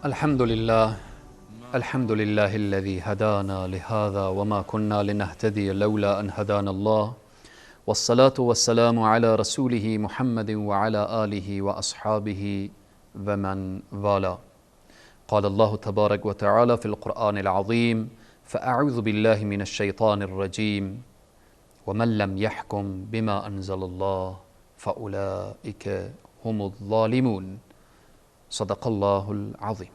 الحمد لله الذي هدانا لهذا وما كنا لنهتدي لولا أن هدانا الله والصلاة والسلام على رسوله محمد وعلى آله وأصحابه ومن والاه. قال الله تبارك وتعالى في القرآن العظيم: فأعوذ بالله من الشيطان الرجيم ومن لم يحكم بما أنزل الله فأولئك هم الظالمون. صدق الله العظیم.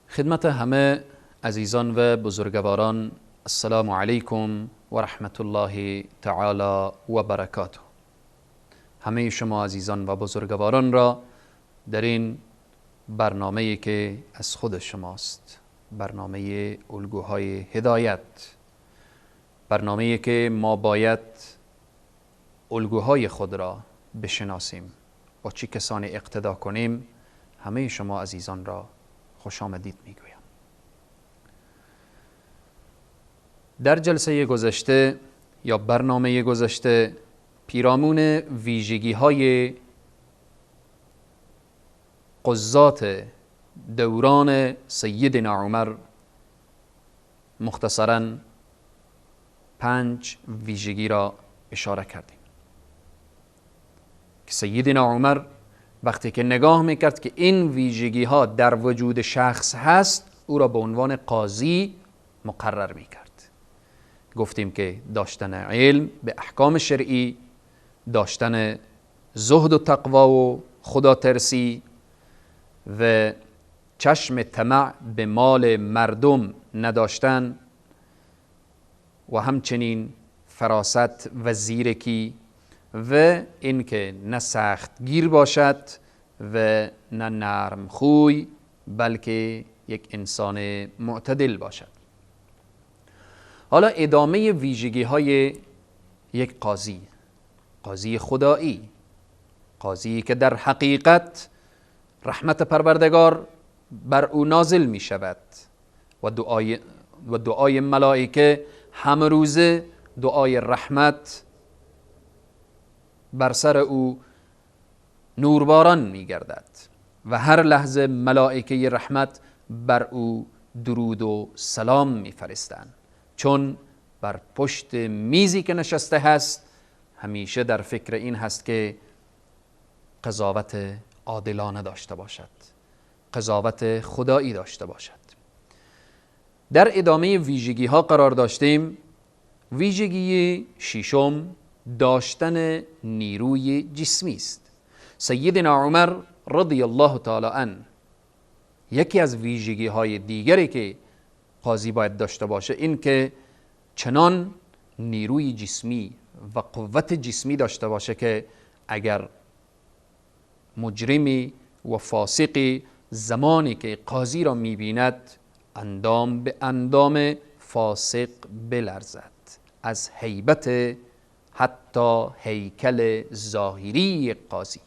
خدمت همه عزیزان و بزرگواران، السلام علیکم و رحمت الله تعالی و برکاته. همه شما عزیزان و بزرگواران را در این برنامه‌ای که از خود شماست، برنامه الگوهای هدایت، برنامه‌ای که ما باید الگوهای خود را بشناسیم با چه کسانی اقتدا کنیم، همه شما عزیزان را خوش آمدید میگویم. در جلسه گذشته یا برنامه گذشته پیرامون ویژگی های قضات دوران سیدنا عمر مختصراً 5 ویژگی را اشاره کردیم که سیدنا عمر وقتی که نگاه میکرد که این ویژگی ها در وجود شخص هست، او را به عنوان قاضی مقرر میکرد. گفتیم که داشتن علم به احکام شرعی، داشتن زهد و تقوا و خدا ترسی و چشم طمع به مال مردم نداشتن و همچنین فراست و زیرکی و اینکه نه سخت گیر باشد و نه نرم خوی، بلکه یک انسان معتدل باشد. حالا ادامه ویژگی های یک قاضی خدایی، قاضی که در حقیقت رحمت پروردگار بر او نازل می شود و دعای ملائکه همه روزه دعای رحمت بر سر او نورباران می گردد و هر لحظه ملائکه رحمت بر او درود و سلام می فرستند، چون بر پشت میزی که نشسته هست همیشه در فکر این هست که قضاوت عادلانه داشته باشد، قضاوت خدایی داشته باشد. در ادامه ویژگی ها قرار داشتیم. ویژگی ششم داشتن نیروی جسمی است. سیدنا عمر رضی الله تعالی عنه یکی از ویژگی های دیگری که قاضی باید داشته باشه این که چنان نیروی جسمی و قوت جسمی داشته باشه که اگر مجرمی و فاسقی زمانی که قاضی را میبیند اندام به اندام فاسق بلرزد، از هیبت حتی هیکل ظاهری قاضی.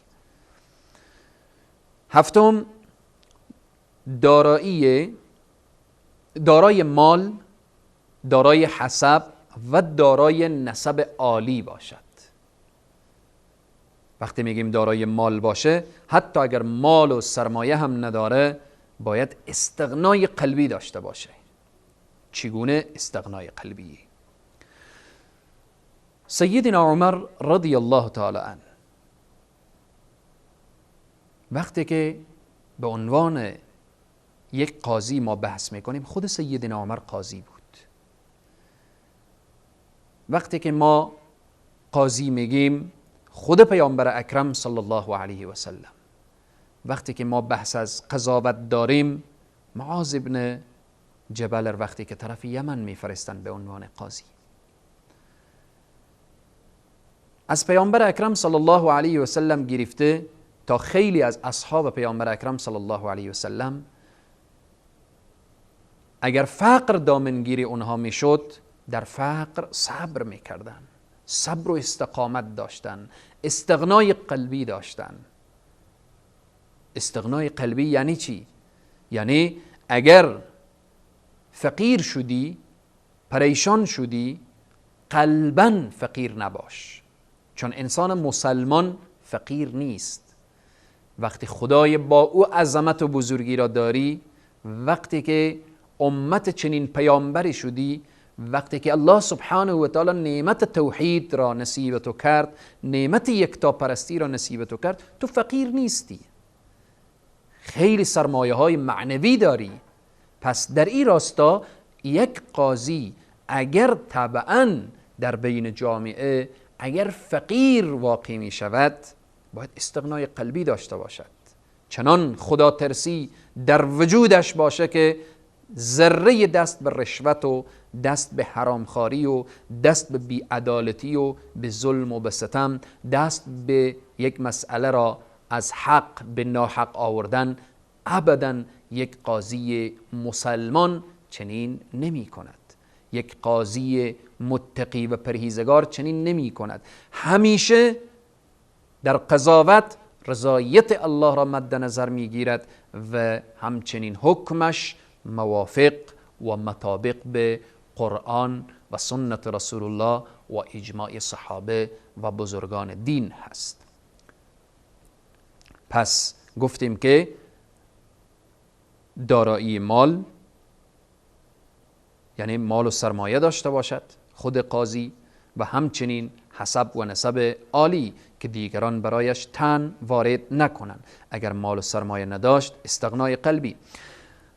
هفتم دارای مال، دارای حسب و دارای نسب عالی باشد. وقتی میگیم دارای مال باشه، حتی اگر مال و سرمایه هم نداره باید استغنای قلبی داشته باشه. چگونه استغنای قلبی؟ سیدنا عمر رضی الله تعالی عنه وقتی که به عنوان یک قاضی ما بحث میکنیم، خود سیدنا عمر قاضی بود. وقتی که ما قاضی میگیم، خود پیامبر اکرم صلی الله علیه و سلم. وقتی که ما بحث از قضاوت داریم، معاذ ابن جبل وقتی که طرف یمن میفرستن به عنوان قاضی. از پیامبر اکرم صلی الله علیه و سلم گرفته تا خیلی از اصحاب پیامبر اکرم صلی الله علیه و سلم، اگر فقر دامنگیری اونها میشد، در فقر صبر میکردن، صبر و استقامت داشتن، استغنای قلبی داشتن. استغنای قلبی یعنی چی؟ یعنی اگر فقیر شدی، پریشان شدی، قلباً فقیر نباش، چون انسان مسلمان فقیر نیست. وقتی خدای با او عظمت و بزرگی را داری، وقتی که امت چنین پیامبری شدی، وقتی که الله سبحانه و تعالی نعمت توحید را نصیب تو کرد، نعمت یکتاپرستی را نصیب تو کرد، تو فقیر نیستی، خیلی سرمایه های معنوی داری. پس در این راستا یک قاضی اگر طبعاً در بین جامعه اگر فقیر واقع می شود، باید استغنای قلبی داشته باشد، چنان خدا ترسی در وجودش باشه که ذره دست به رشوت و دست به حرامخواری و دست به بیعدالتی و به ظلم و به ستم، دست به یک مسئله را از حق به ناحق آوردن، ابداً یک قاضی مسلمان چنین نمی کند. یک قاضی متقی و پرهیزگار چنین نمی کند. همیشه در قضاوت رضایت الله را مد نظر می گیرد و همچنین حکمش موافق و مطابق به قرآن و سنت رسول الله و اجماع صحابه و بزرگان دین هست. پس گفتیم که دارایی مال، یعنی مال و سرمایه داشته باشد خود قاضی، و همچنین حسب و نسب عالی که دیگران برایش تن وارد نکنند. اگر مال و سرمایه نداشت، استغنای قلبی.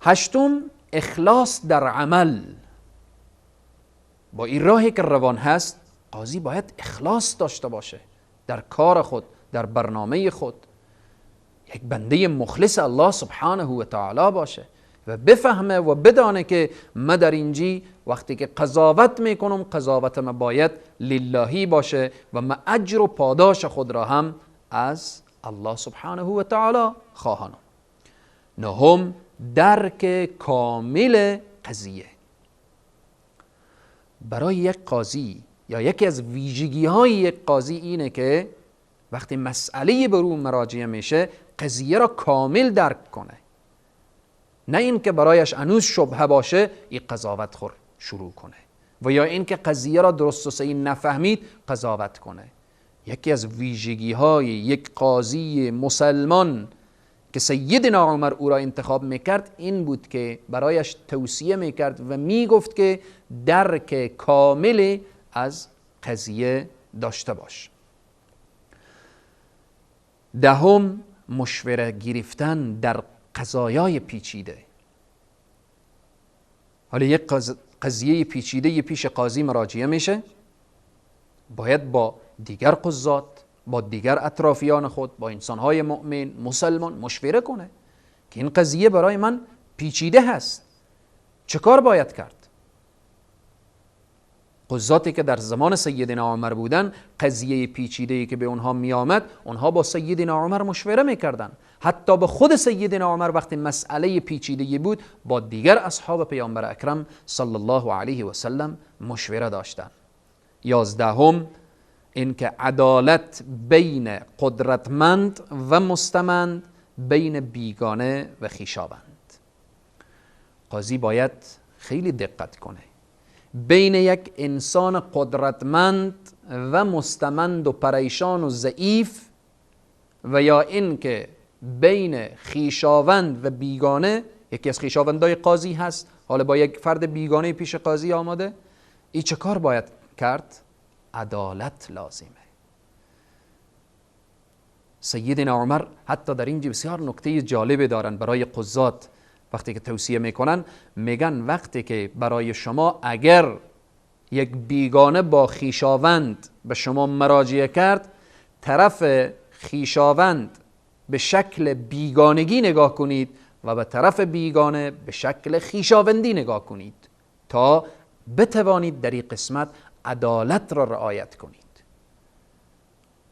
هشتم، اخلاص در عمل. با این راهی که روان هست، قاضی باید اخلاص داشته باشه در کار خود، در برنامه خود، یک بنده مخلص الله سبحانه و تعالی باشه و بفهمه و بدانه که من در اینجی وقتی که قضاوت میکنم، قضاوت من باید للهی باشه و من اجر و پاداش خود را هم از الله سبحانه و تعالی خواهانم. نهم، درک کامل قضیه. برای یک قاضی یا یکی از ویژگی های یک قاضی اینه که وقتی مسئله بر او مراجعه میشه، قضیه را کامل درک کنه، نه این که برایش هنوز شبهه باشه این قضاوت خور شروع کنه، و یا این که قضیه را درست و صحیح نفهمید قضاوت کنه. یکی از ویژگی های یک قاضی مسلمان که سیدنا عمر او را انتخاب میکرد این بود که برایش توصیه میکرد و میگفت که درک کامل از قضیه داشته باش. دهم، مشوره گرفتن در قضایای پیچیده. حالا یک قضیه پیچیده پیش قاضی مراجعه میشه، باید با دیگر قضات، با دیگر اطرافیان خود، با انسانهای مؤمن مسلمان مشوره کنه که این قضیه برای من پیچیده هست، چه کار باید کرد؟ قضاتی که در زمان سیدنا عمر بودن، قضیه پیچیده‌ای که به اونها می آمد، اونها با سیدنا عمر مشوره میکردن. حتی به خود سیدنا عمر وقتی مسئله پیچیده‌ای بود، با دیگر اصحاب پیامبر اکرم صلی الله علیه و سلم مشوره داشتن. 11، اینکه عدالت بین قدرتمند و مستمند، بین بیگانه و خویشاوند. قاضی باید خیلی دقت کنه بین یک انسان قدرتمند و مستمند و پریشان و ضعیف، و یا اینکه بین خویشاوند و بیگانه. یکی از خویشاوندای قاضی هست، حالا با یک فرد بیگانه پیش قاضی آمده، این چه کار باید کرد؟ عدالت لازمه. سیدنا عمر حتی در اینجا بسیار نکته جالب دارن برای قضات. وقتی که توصیه میکنن میگن وقتی که برای شما اگر یک بیگانه با خویشاوند به شما مراجعه کرد، طرف خویشاوند به شکل بیگانگی نگاه کنید و به طرف بیگانه به شکل خویشاوندی نگاه کنید تا بتوانید در این قسمت عدالت را رعایت کنید.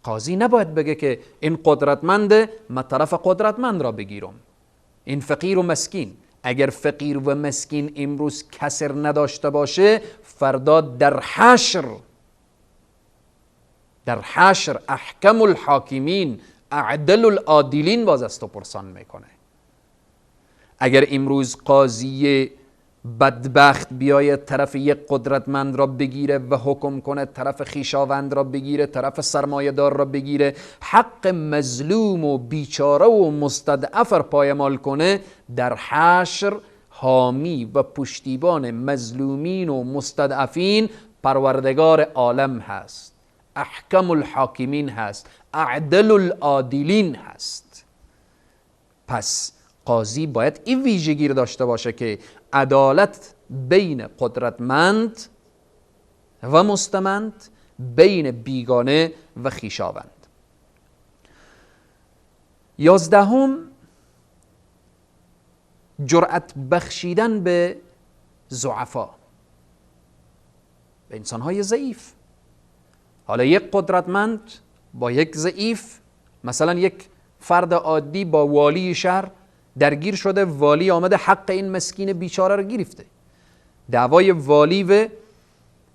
قاضی نباید بگه که این قدرتمنده، من طرف قدرتمند را بگیرم. این فقیر و مسکین، اگر فقیر و مسکین امروز کسر نداشته باشه، فردا در حشر احکم الحاکمین، اعدل العادلین باز است و پرسان میکنه. اگر امروز قاضی بدبخت بیاید طرف یک قدرتمند را بگیره و حکم کنه، طرف خیشاوند را بگیره، طرف سرمایه‌دار را بگیره، حق مظلوم و بیچاره و مستضعف را پایمال کنه، در حشر حامی و پشتیبان مظلومین و مستضعفین پروردگار عالم هست، احکم الحاکمین هست، اعدل العادلین هست. پس قاضی باید این ویژگی رو داشته باشه که عدالت بین قدرتمند و مستمند، بین بیگانه و خویشاوند. 11 جرأت بخشیدن به ضعفا، به انسانهای ضعیف. حالا یک قدرتمند با یک ضعیف، مثلا یک فرد عادی با والی شهر درگیر شده، والی آمده حق این مسکین بیچاره رو گرفته، دعوای والی و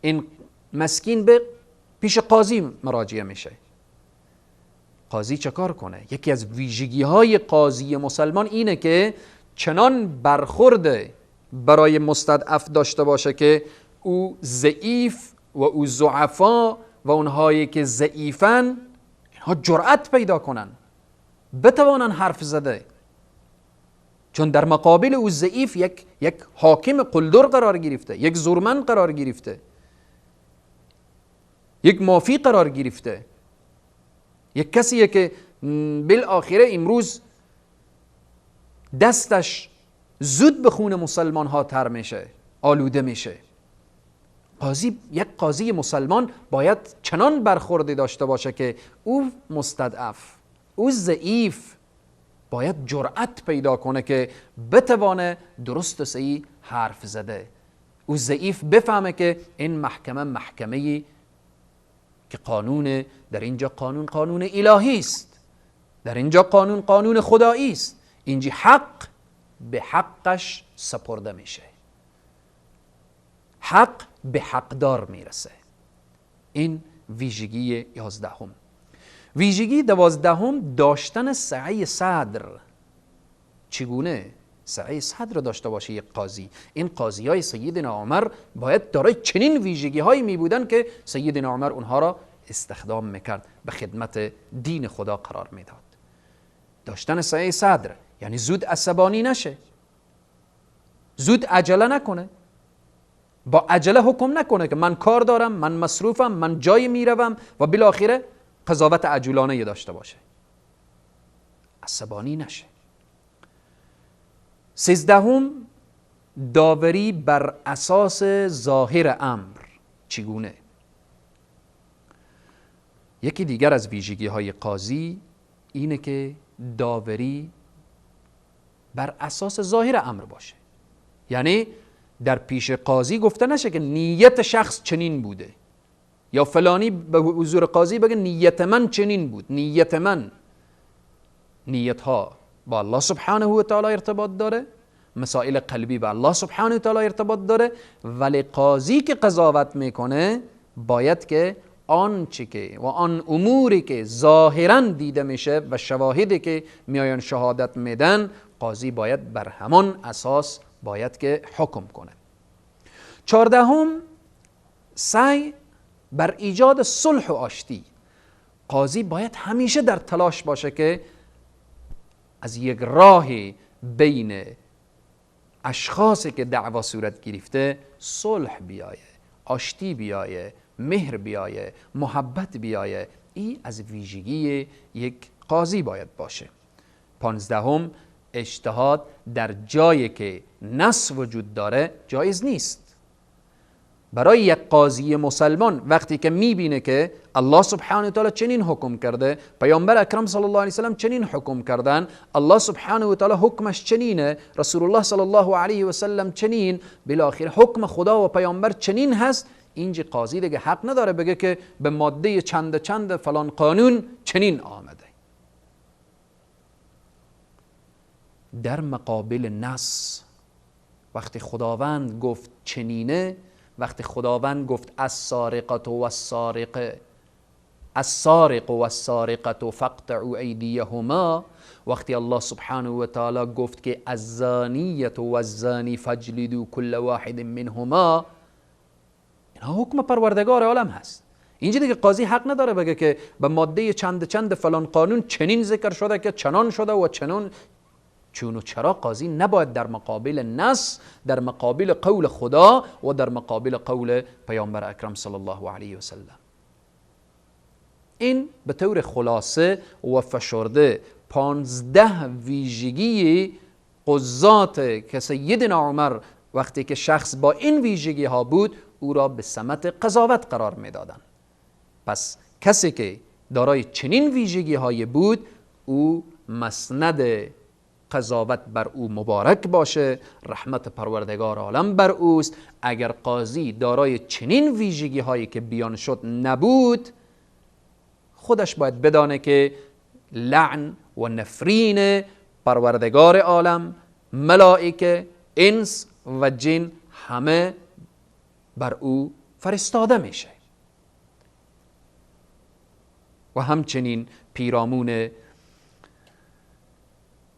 این مسکین به پیش قاضی مراجعه میشه. قاضی چه کار کنه؟ یکی از ویژگی های قاضی مسلمان اینه که چنان برخورد برای مستضعف داشته باشه که او ضعیف و او ضعفا و اونهایی که ضعیفن اینها جرأت پیدا کنن، بتوانن حرف زده، چون در مقابل او ضعیف یک حاکم قلدر قرار گرفته، یک زورمند قرار گرفته، یک مافی قرار گرفته، یک کسیه که بالاخره امروز دستش زود به خون مسلمان ها تر میشه، آلوده میشه. یک قاضی مسلمان باید چنان برخوردی داشته باشه که او مستضعف، او ضعیف باید جرأت پیدا کنه که بتوانه درست و صحیح حرف زده. او ضعیف بفهمه که این محکمه‌ای که قانون، در اینجا قانون الهی است، در اینجا قانون خدایی است، اینجا حق به حقش سپرده میشه، حق به حقدار میرسه. این ویژگی 11. ویژگی 12 داشتن سعی صدر. چگونه سعی صدر داشته باشه یک قاضی؟ این قاضی های سیدنا عمر باید دارای چنین ویژگی هایی می بودن که سیدنا عمر اونها را استخدام میکرد، به خدمت دین خدا قرار میداد. داشتن سعی صدر یعنی زود عصبانی نشه، زود عجله نکنه، با عجله حکم نکنه که من کار دارم، من مصروفم، من جایی میروم و بالاخره قضاوت عجولانه داشته باشه، عصبانی نشه. 13 داوری بر اساس ظاهر امر. چگونه؟ یکی دیگر از ویژگی های قاضی اینه که داوری بر اساس ظاهر امر باشه، یعنی در پیش قاضی گفته نشه که نیت شخص چنین بوده، یا فلانی به حضور قاضی بگه نیت من چنین بود. نیت ها با الله سبحانه و تعالی ارتباط داره، مسائل قلبی با الله سبحانه و تعالی ارتباط داره، ولی قاضی که قضاوت میکنه باید که آنچه که و آن اموری که ظاهرا دیده میشه و شواهدی که میآیان شهادت میدن، قاضی باید بر همان اساس باید که حکم کنه. 14 سعی بر ایجاد صلح و آشتی. قاضی باید همیشه در تلاش باشه که از یک راه بین اشخاصی که دعوا صورت گرفته صلح بیایه، آشتی بیایه، مهر بیایه، محبت بیایه. این از ویژگی یک قاضی باید باشه. 15 اجتهاد در جایی که نص وجود داره جایز نیست. برای یک قاضی مسلمان وقتی که میبینه که الله سبحانه و تعالی چنین حکم کرده، پیامبر اکرم صلی الله علیه و سلم چنین حکم کردن، الله سبحانه و تعالی حکمش چنینه، رسول الله صلی الله علیه و سلم چنین، بالاخره حکم خدا و پیامبر چنین هست، اینجا قاضی دیگه حق نداره بگه که به ماده چند فلان قانون چنین آمده. در مقابل نص وقتی خداوند گفت چنینه، وقتی خداوند گفت السارقة والسارق السارق و السارقة فاقطعوا ایدیهما، وقتی الله سبحانه و تعالی گفت که الزانیة و الزانی فاجلدوا كل واحد منهما، اینها حکم پروردگار عالم هست. اینجا دیگه قاضی حق نداره بگه که به ماده چند فلان قانون چنین ذکر شده که چنان شده و چنان. چون و چرا قاضی نباید در مقابل نص، در مقابل قول خدا و در مقابل قول پیامبر اکرم صلی الله علیه و سلم. این به طور خلاصه و فشرده 15 ویژگی قضات که سیدنا عمر وقتی که شخص با این ویژگی ها بود او را به سمت قضاوت قرار می دادن. پس کسی که دارای چنین ویژگی های بود او مسند قضاوت بر او مبارک باشه، رحمت پروردگار عالم بر اوست. اگر قاضی دارای چنین ویژگی هایی که بیان شد نبود، خودش باید بدانه که لعن و نفرین پروردگار عالم، ملائکه، انس و جن همه بر او فرستاده میشه. و همچنین پیرامون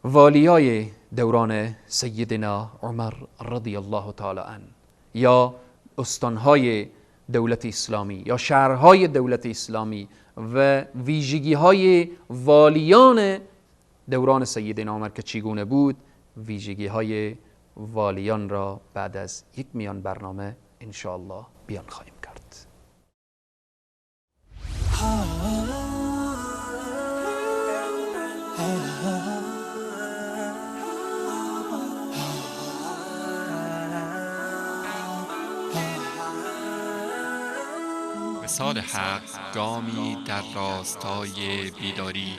والیای دوران سیدنا عمر رضی الله تعالی عنه یا استانهای دولت اسلامی یا شهرهای دولت اسلامی و ویژگی‌های والیان دوران سیدنا عمر که چگونه بود، ویژگی‌های والیان را بعد از یک میان برنامه انشاءالله بیان خواهیم کرد. وصال حق گامی در راستای بیداری.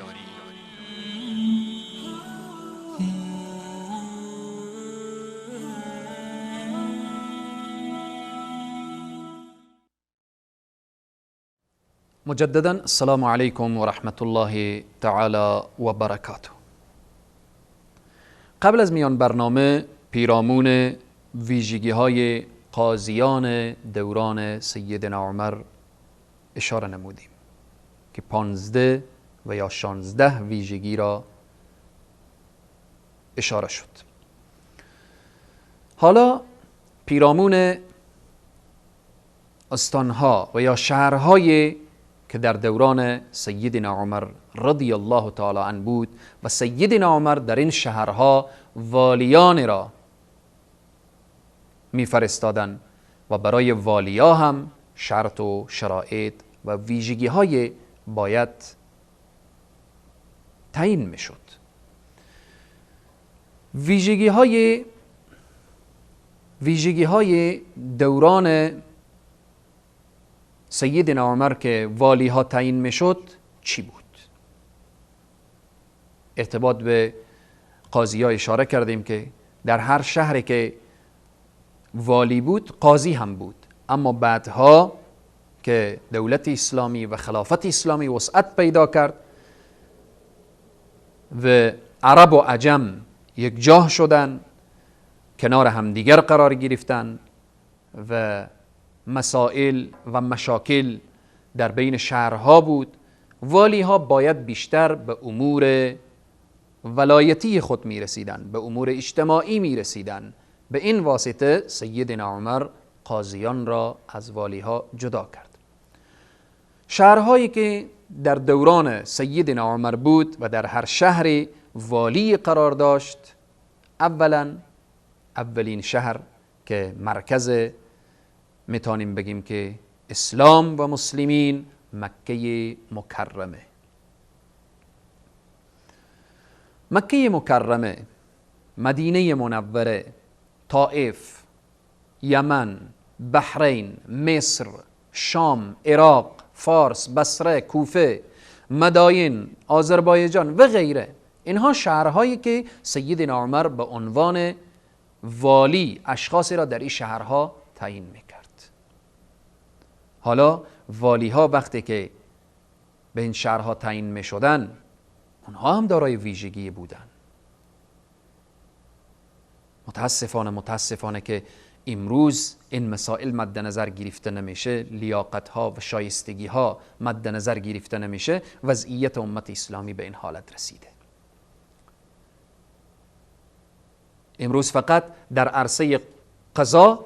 مجددا السلام علیکم و رحمت الله تعالی و برکاته. قبل از میان برنامه پیرامون ویژگی های قاضیان دوران سیدنا عمر اشاره نمودیم که 15 و یا 16 ویژگی را اشاره شد. حالا پیرامون استانها و یا شهرهای که در دوران سیدنا عمر رضی الله تعالی عنه بود و سیدنا عمر در این شهرها والیان را میفرستادن و برای والیا هم شرط و شرایط و ویژگی های باید تعیین میشد. ویژگی های دوران سیدنا عمر که والی ها تعیین میشد چی بود؟ ارتباط به قاضی ها اشاره کردیم که در هر شهری که والی بود قاضی هم بود، اما بعدها که دولت اسلامی و خلافت اسلامی وسعت پیدا کرد و عرب و عجم یک جاه شدن، کنار همدیگر قرار گرفتن و مسائل و مشاکل در بین شهرها بود، والی ها باید بیشتر به امور ولایتی خود می رسیدن، به امور اجتماعی می رسیدن. به این واسطه سیدنا عمر قاضیان را از والی ها جدا کرد. شهرهایی که در دوران سیدنا عمر بود و در هر شهری والی قرار داشت، اولین شهر که مرکز میتونیم بگیم که اسلام و مسلمین، مکه مکرمه. مکه مکرمه، مدینه منوره، طائف، یمن، بحرین، مصر، شام، عراق، فارس، بصره، کوفه، مداین، آذربایجان و غیره، اینها شهرهایی که سیدنا عمر به عنوان والی اشخاصی را در این شهرها تعیین میکرد. حالا والی ها وقتی که به این شهرها تعیین میشدن، اونها هم دارای ویژگی بودن. متاسفانه که امروز این مسائل مد نظر گرفته نمیشه، لیاقت ها و شایستگی ها مد نظر گرفته نمیشه، وضعیت امت اسلامی به این حالت رسیده. امروز فقط در عرصه قضا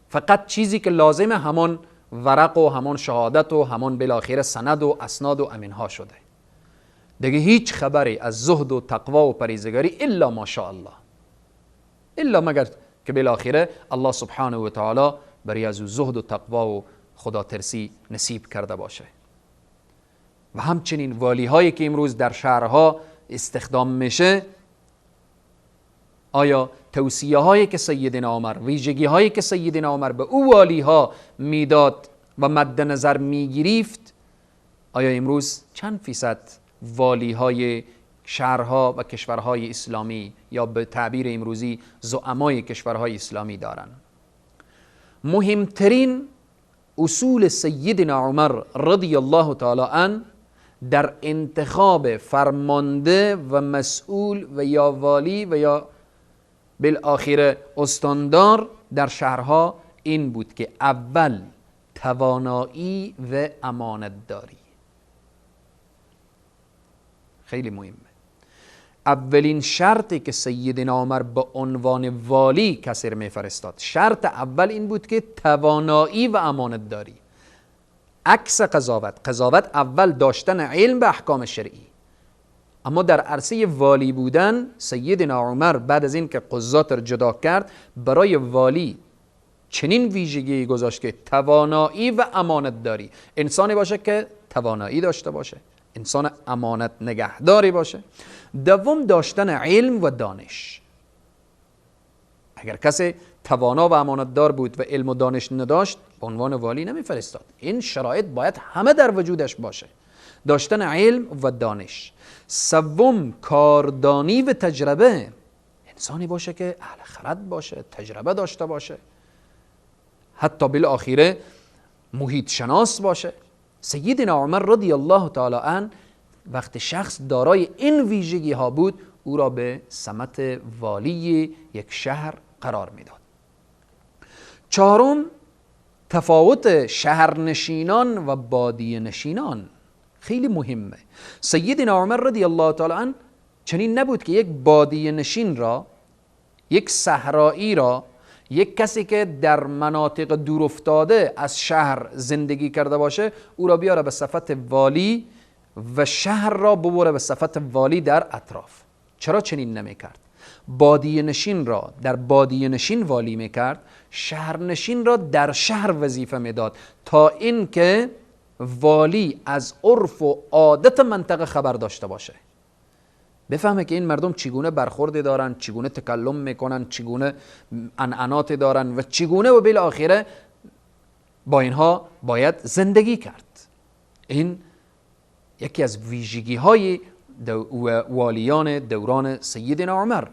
فقط چیزی که لازمه همان ورق و همان شهادت و همان بالاخره سند و اسناد و امینها شده. دیگه هیچ خبری از زهد و تقوا و پرهیزگاری الا ماشاءالله، الا مگر که بالاخره الله سبحانه و تعالی برای از زهد و تقوا و خدا ترسی نصیب کرده باشه. و همچنین والی هایی که امروز در شهرها استخدام میشه، آیا توصیه هایی که سیدنا عمر، ویژگی هایی که سیدنا عمر به او والی ها میداد و مد نظر میگرفت، آیا امروز چند فیصد والی های شهرها و کشورهای اسلامی یا به تعبیر امروزی زعمای کشورهای اسلامی دارن؟ مهمترین اصول سیدنا عمر رضی الله تعالی عنه در انتخاب فرمانده و مسئول و یا والی و یا بالاخره استاندار در شهرها این بود که اول توانایی و امانت داری. خیلی مهمه. اولین شرطی که سیدنا عمر به عنوان والی کسی میفرستاد، شرط اول این بود که توانایی و امانت داری. عکس قضاوت اول داشتن علم به احکام شرعی. اما در عرصه والی بودن سیدنا عمر بعد از این که قضات را جدا کرد، برای والی چنین ویژگی گذاشت که توانایی و امانت داری. انسانی باشه که توانایی داشته باشه، انسان امانت نگهداری باشه. دوم داشتن علم و دانش. اگر کسی توانا و امانتدار بود و علم و دانش نداشت، به عنوان والی نمیفرستاد. این شرایط باید همه در وجودش باشه، داشتن علم و دانش. سوم کاردانی و تجربه. انسانی باشه که اهل خرد باشه، تجربه داشته باشه، حتی بالاخره محیط شناس باشه. سیدنا عمر رضی الله تعالی عنه وقت شخص دارای این ویژگی ها بود، او را به سمت والی یک شهر قرار میداد. چهارم تفاوت شهرنشینان و بادیه نشینان خیلی مهمه. سیدنا عمر رضی الله تعالی عنه چنین نبود که یک بادیه نشین را، یک صحرایی را، یک کسی که در مناطق دور افتاده از شهر زندگی کرده باشه، او را بیاره به صفت والی و شهر را ببره به صفت والی در اطراف. چرا چنین نمیکرد؟ بادیه نشین را در بادیه نشین والی میکرد، شهرنشین را در شهر وظیفه میداد، تا اینکه والی از عرف و عادت منطقه خبر داشته باشه، بفهمه که این مردم چگونه برخورد دارن، چگونه تکلم میکنن، چگونه عنعنات دارن و چگونه و بالاخره با اینها باید زندگی کرد. این یکی از ویژگی های والیان دوران سیدنا عمر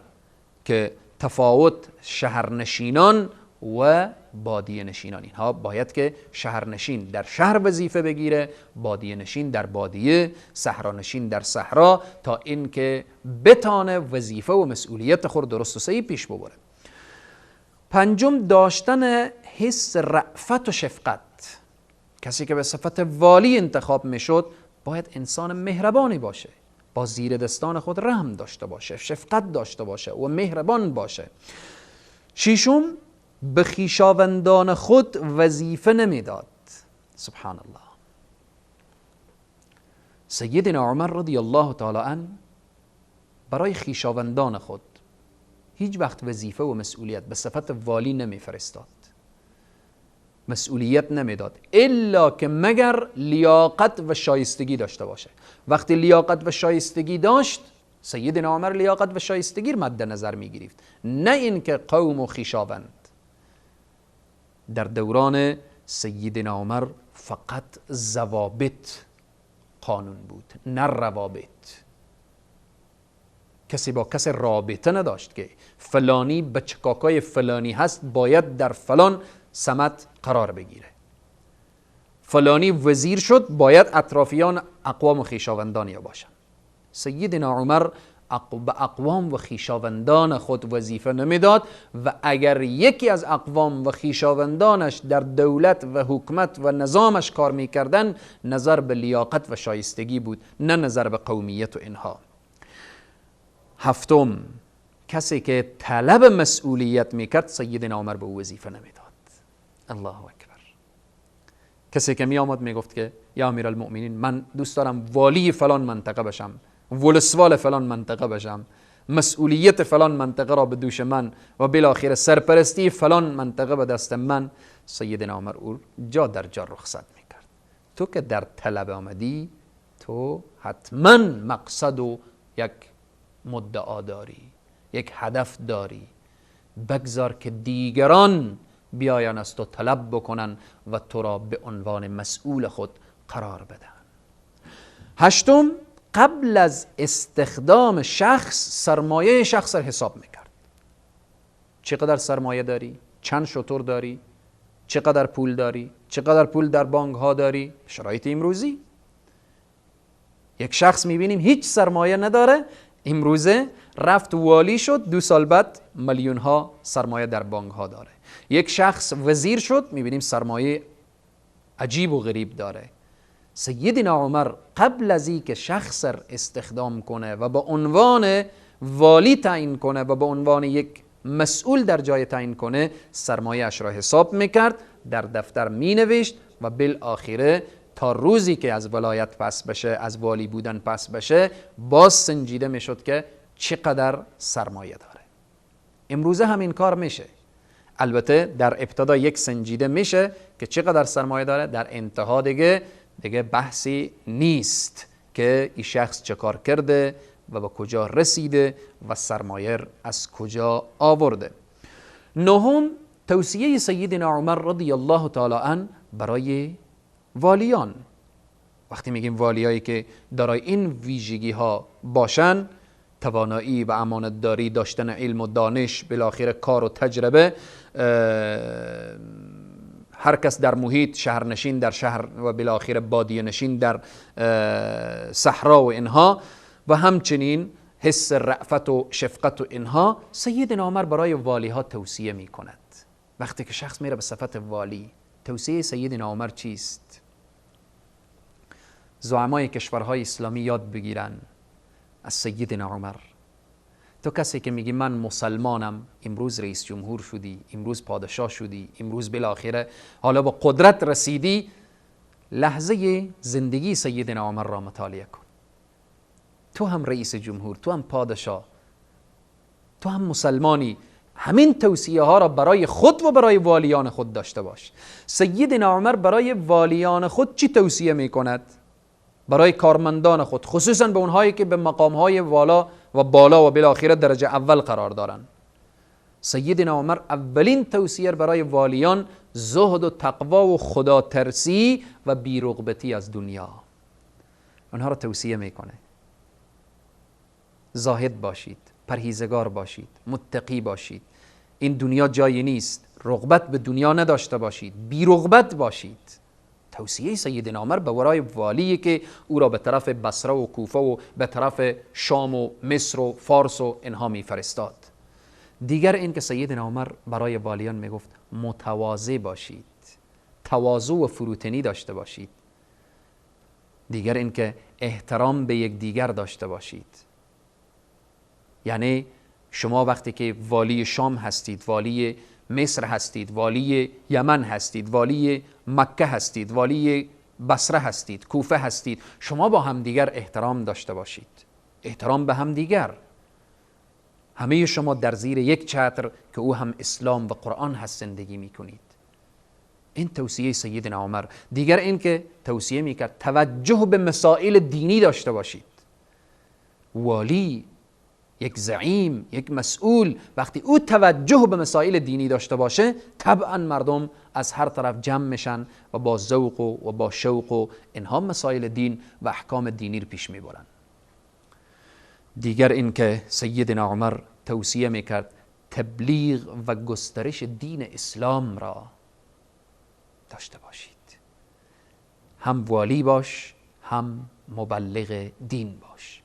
که تفاوت شهرنشینان و بادیه نشینان. اینها باید که شهرنشین در شهر وظیفه بگیره، بادیه نشین در بادیه، صحرانشین در صحرا، تا اینکه بتانه وظیفه و مسئولیت خود درست و صحیح پیش ببره. پنجم داشتن حس رأفت و شفقت. کسی که به صفت والی انتخاب میشد باید انسان مهربانی باشه، با زیر دستان خود رحم داشته باشه، شفقت داشته باشه و مهربان باشه. ششم به خویشاوندان خود وظیفه نمیداد. سبحان الله. سیدنا عمر رضی الله تعالی عنه برای خویشاوندان خود هیچ وقت وظیفه و مسئولیت به صفت والی نمیفرستاد، مسئولیت نمیداد، الا که مگر لیاقت و شایستگی داشته باشه. وقتی لیاقت و شایستگی داشت، سیدنا عمر لیاقت و شایستگی مد نظر می گرفت، نه اینکه قوم و خویشاوند. در دوران سیدنا عمر فقط ضوابط قانون بود، نه روابط. کسی با کسی رابطه نداشت که فلانی به چکاکای فلانی هست باید در فلان سمت قرار بگیره، فلانی وزیر شد باید اطرافیان اقوام و خویشاوندانی باشن. سیدنا عمر به اقوام و خویشاوندان خود وظیفه نمیداد و اگر یکی از اقوام و خویشاوندانش در دولت و حکومت و نظامش کار میکردن، نظر به لیاقت و شایستگی بود، نه نظر به قومیت و اینها. هفتم، کسی که طلب مسئولیت میکرد سیدنا عمر به او وظیفه نمیداد. الله اکبر. کسی که می آمد میگفت که یا امیرالمؤمنین، من دوست دارم والی فلان منطقه بشم، ولسوال فلان منطقه بشم، مسئولیت فلان منطقه را به دوش من و بالاخره سرپرستی فلان منطقه به دست من، سیدنا عمر او جا در جا رخصت میکرد. تو که در طلب آمدی، تو حتما مقصد و یک مدعا داری، یک هدف داری، بگذار که دیگران بیاین از تو طلب بکنن و تو را به عنوان مسئول خود قرار بدن. هشتم، قبل از استخدام شخص سرمایه شخص را حساب میکرد. چقدر سرمایه داری؟ چند شتر داری؟ چقدر پول داری؟ چقدر پول در بانک ها داری؟ شرایط امروزی یک شخص میبینیم هیچ سرمایه نداره، امروزه رفت والی شد، 2 سال بعد میلیون ها سرمایه در بانک ها داره. یک شخص وزیر شد، میبینیم سرمایه عجیب و غریب داره. سیدنا عمر قبل از این که شخص استخدام کنه و به عنوان والی تعیین کنه و به عنوان یک مسئول در جای تعیین کنه، سرمایه اش را حساب میکرد، در دفتر مینوشت و بالاخره تا روزی که از ولایت پس بشه، از والی بودن پس بشه، باز سنجیده میشد که چقدر سرمایه داره. امروزه همین کار میشه. البته در ابتدا یک سنجیده میشه که چقدر سرمایه داره، در انتها دیگه بحثی نیست که این شخص چه کار کرده و به کجا رسیده و سرمایه از کجا آورده. نهم، توصیه سیدنا عمر رضی الله تعالی عنه برای والیان. وقتی میگیم والیایی که دارای این ویژگی ها باشن، توانایی و امانتداری، داشتن علم و دانش، بالاخره کار و تجربه، هر کس در محیط، شهرنشین در شهر و بالاخره بادیه نشین در صحرا و اینها، و همچنین حس رأفت و شفقت و اینها، سیدنا عمر برای والی ها توصیه می کند. وقتی که شخص میره به صفت والی، توصیه سیدنا عمر چیست؟ زعمای کشورهای اسلامی یاد بگیرن از سیدنا عمر. تو کسی که میگی من مسلمانم، امروز رئیس جمهور شدی، امروز پادشاه شدی، امروز بالاخره حالا با قدرت رسیدی، لحظه زندگی سیدنا عمر را مطالعه کن. تو هم رئیس جمهور، تو هم پادشاه، تو هم مسلمانی، همین توصیه ها را برای خود و برای والیان خود داشته باش. سیدنا عمر برای والیان خود چی توصیه میکند؟ برای کارمندان خود، خصوصا به اونهایی که به مقامهای والا و بالا و بالاخره درجه اول قرار دارن، سیدنا عمر اولین توصیه برای والیان زهد و تقوا و خدا ترسی و بی‌رغبتی از دنیا، اونها را توصیه میکنه. زاهد باشید، پرهیزگار باشید، متقی باشید، این دنیا جایی نیست، رغبت به دنیا نداشته باشید، بی‌رغبت باشید. توصیه سیدنا عمر به ورای والی که او را به طرف بصره و کوفه و به طرف شام و مصر و فارس و اینها میفرستاد. دیگر این که سیدنا عمر برای والیان میگفت متواضع باشید، تواضع و فروتنی داشته باشید. دیگر این که احترام به یک دیگر داشته باشید. یعنی شما وقتی که والی شام هستید، والی مصر هستید، والی یمن هستید، والی مکه هستید، والی بصره هستید، کوفه هستید، شما با همدیگر احترام داشته باشید، احترام به همدیگر. همه شما در زیر یک چتر که او هم اسلام و قرآن هست زندگی میکنید. این توصیه سیدنا عمر. دیگر این که توصیه میکرد توجه به مسائل دینی داشته باشید. والی، یک زعیم، یک مسئول، وقتی او توجه به مسائل دینی داشته باشه، طبعا مردم از هر طرف جمع میشن و با ذوق و با شوق و اینها مسائل دین و احکام دینی رو پیش میبرن. دیگر این که سیدنا عمر توصیه میکرد تبلیغ و گسترش دین اسلام را داشته باشید. هم والی باش، هم مبلغ دین باش.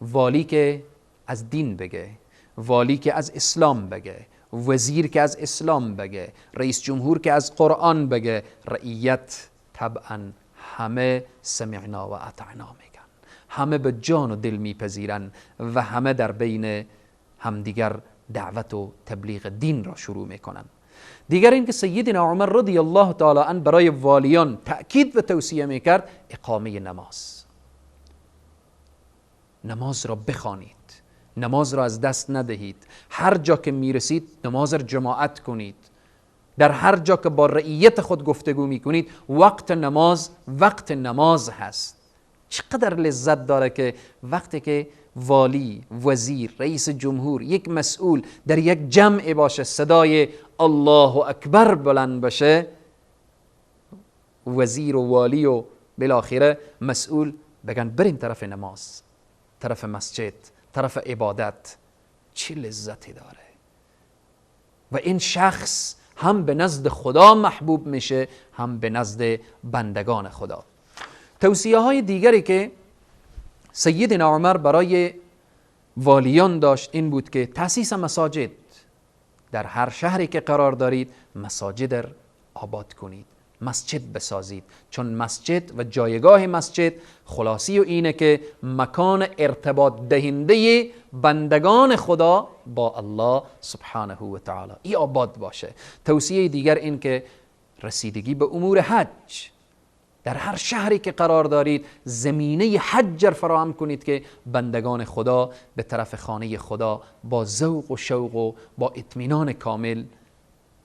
والی که از دین بگه، والی که از اسلام بگه، وزیر که از اسلام بگه، رئیس جمهور که از قرآن بگه، رعیت طبعا همه سمعنا و اطعنا میگن، همه به جان و دل میپذیرن و همه در بین همدیگر دعوت و تبلیغ دین را شروع میکنن. دیگر این که سیدنا عمر رضی الله تعالی عنه برای والیان تأکید و توصیه میکرد اقامه نماز. نماز را بخوانید، نماز را از دست ندهید، هر جا که میرسید نماز را جماعت کنید، در هر جا که با رعیت خود گفتگو میکنید وقت نماز هست. چقدر لذت داره که وقتی که والی، وزیر، رئیس جمهور، یک مسئول در یک جمع باشه، صدای الله اکبر بلند باشه، وزیر و والی و بالاخره مسئول بگن بریم طرف نماز، طرف مسجد، طرف عبادت. چه لذتی داره. و این شخص هم به نزد خدا محبوب میشه، هم به نزد بندگان خدا. توصیه های دیگری که سیدنا عمر برای والیان داشت این بود که تأسیس مساجد. در هر شهری که قرار دارید مساجد را آباد کنید، مسجد بسازید، چون مسجد و جایگاه مسجد خلاصی و اینه که مکان ارتباط دهنده بندگان خدا با الله سبحانه و تعالی ای آباد باشه. توصیه دیگر این که رسیدگی به امور حج، در هر شهری که قرار دارید زمینه حج را فراهم کنید که بندگان خدا به طرف خانه خدا با ذوق و شوق و با اطمینان کامل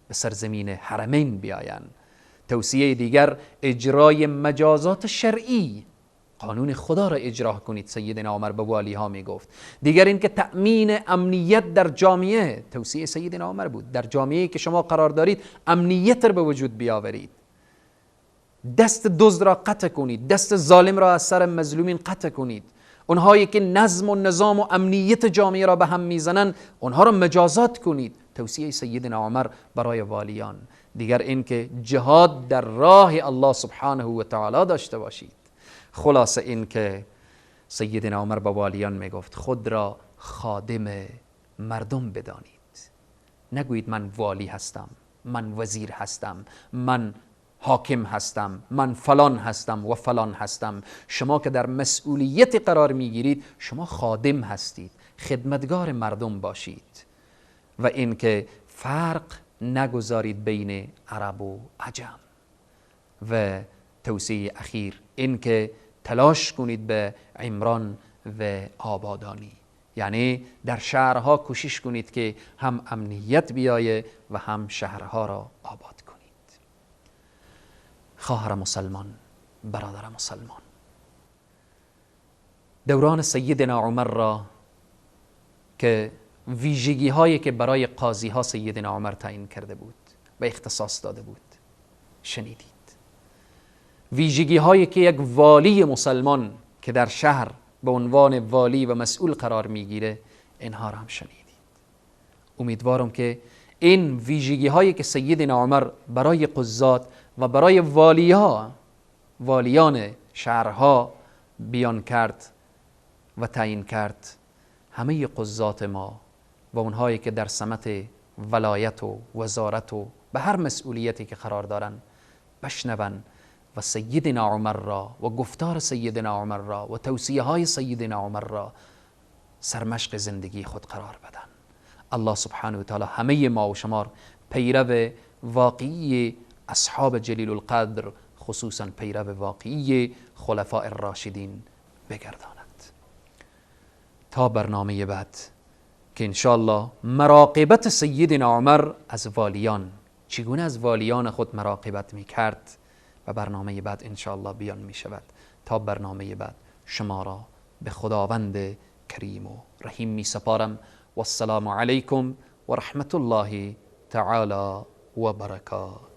به سرزمین حرمین بیایند. توصیه دیگر اجرای مجازات شرعی، قانون خدا را اجرا کنید. سیدنا عمر به والی ها می گفت. دیگر این که تأمین امنیت در جامعه، توصیه سیدنا عمر بود. در جامعه که شما قرار دارید امنیت را به وجود بیاورید، دست دزد را قطع کنید، دست ظالم را از سر مظلومین قطع کنید. اونهایی که نظم و نظام و امنیت جامعه را به هم میزنن اونها را مجازات کنید. توصیه سیدنا عمر برای والیان. دیگر این که جهاد در راه الله سبحانه و تعالی داشته باشید. خلاصه این که سیدنا عمر به والیان میگفت خود را خادم مردم بدانید. نگویید من والی هستم، من وزیر هستم، من حاکم هستم، من فلان هستم و فلان هستم. شما که در مسئولیت قرار میگیرید شما خادم هستید، خدمتگار مردم باشید. و این که فرق نگذارید بین عرب و عجم. و توصیه اخیر این که تلاش کنید به عمران و آبادانی، یعنی در شهرها کوشش کنید که هم امنیت بیایه و هم شهرها را آباد کنید. خواهر مسلمان، برادر مسلمان، دوران سیدنا عمر را که ویژگی هایی که برای قاضی ها سیدنا عمر تعیین کرده بود و اختصاص داده بود شنیدید. ویژگی هایی که یک والی مسلمان که در شهر به عنوان والی و مسئول قرار میگیره اینها را هم شنیدید. امیدوارم که این ویژگی هایی که سیدنا عمر برای قضات و برای والیان شهرها بیان کرد و تعیین کرد، همه قضات ما و اونهایی که در سمت ولایت و وزارت و به هر مسئولیتی که قرار دارن بشنون و سیدنا عمر را و گفتار سیدنا عمر را و توصیه های سیدنا عمر را سرمشق زندگی خود قرار بدن. الله سبحانه و تعالی همه ما و شما پیرو واقعی اصحاب جلیل القدر، خصوصا پیرو واقعی خلفاء الراشدین بگرداند. تا برنامه بعد که انشاءالله مراقبت سیدنا عمر از والیان، چگونه از والیان خود مراقبت می کرد و برنامه بعد انشاءالله بیان می شود. تا برنامه بعد شما را به خداوند کریم و رحیم می سپارم. والسلام علیکم و رحمت الله تعالی و برکاته.